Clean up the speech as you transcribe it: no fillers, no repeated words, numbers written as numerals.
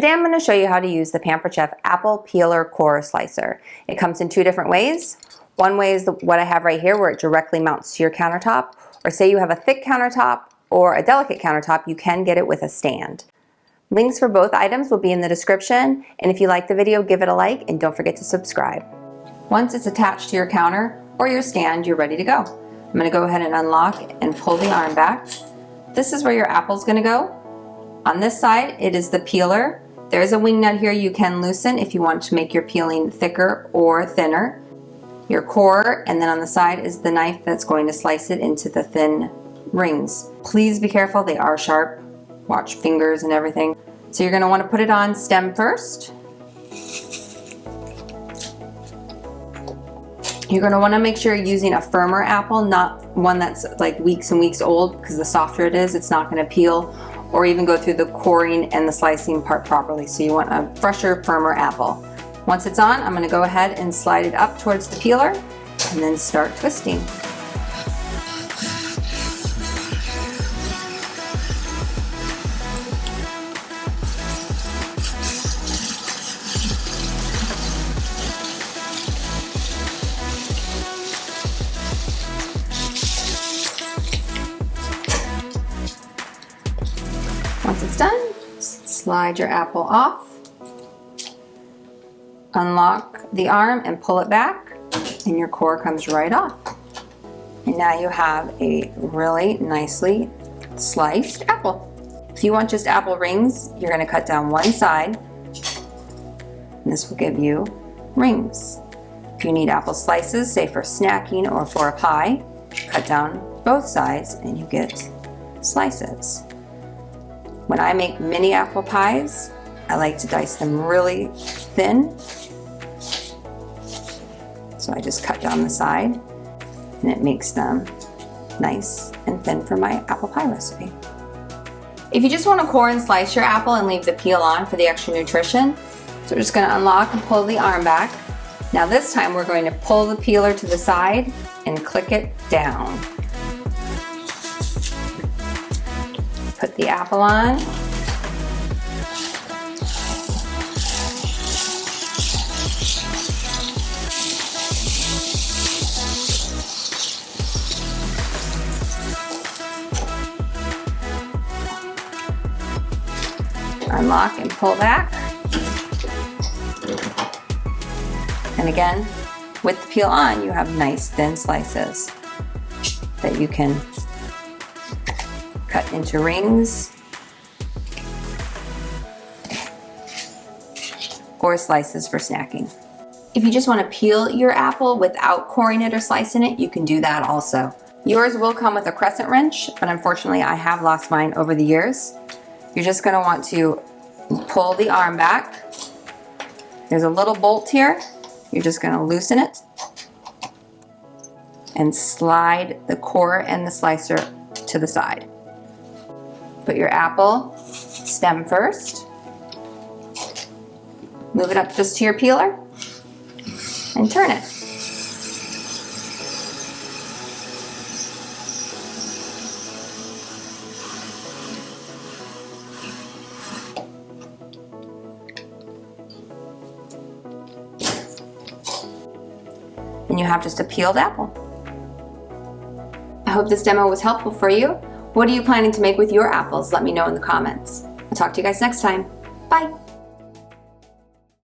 Today I'm going to show you how to use the Pampered Chef Apple Peeler Core Slicer. It comes in two different ways. One way is what I have right here, where it directly mounts to your countertop, or say you have a thick countertop or a delicate countertop, you can get it with a stand. Links for both items will be in the description, and if you like the video, give it a like and don't forget to subscribe. Once it's attached to your counter or your stand, you're ready to go. I'm going to go ahead and unlock and pull the arm back. This is where your apple's going to go. On this side, it is the peeler. There's a wing nut here you can loosen if you want to make your peeling thicker or thinner. Your core, and then on the side is the knife that's going to slice it into the thin rings. Please be careful, they are sharp. Watch fingers and everything. So you're going to want to put it on stem first. You're going to want to make sure you're using a firmer apple, not one that's like weeks and weeks old, because the softer it is, it's not going to peel or even go through the coring and the slicing part properly. So you want a fresher, firmer apple. Once it's on, I'm going to go ahead and slide it up towards the peeler and then start twisting. Once it's done, slide your apple off, unlock the arm and pull it back, and your core comes right off. And now you have a really nicely sliced apple. If you want just apple rings, you're going to cut down one side, and this will give you rings. If you need apple slices, say for snacking or for a pie, cut down both sides and you get slices. When I make mini apple pies, I like to dice them really thin. So I just cut down the side and it makes them nice and thin for my apple pie recipe. If you just want to core and slice your apple and leave the peel on for the extra nutrition, so we're just going to unlock and pull the arm back. Now this time we're going to pull the peeler to the side and click it down. Put the apple on. Unlock and pull back. And again, with the peel on, you have nice thin slices that you can cut into rings or slices for snacking. If you just want to peel your apple without coring it or slicing it, you can do that also. Yours will come with a crescent wrench, but unfortunately I have lost mine over the years. You're just going to want to pull the arm back. There's a little bolt here. You're just going to loosen it and slide the core and the slicer to the side. Put your apple stem first. Move it up just to your peeler and turn it. And you have just a peeled apple. I hope this demo was helpful for you. What are you planning to make with your apples? Let me know in the comments. I'll talk to you guys next time. Bye.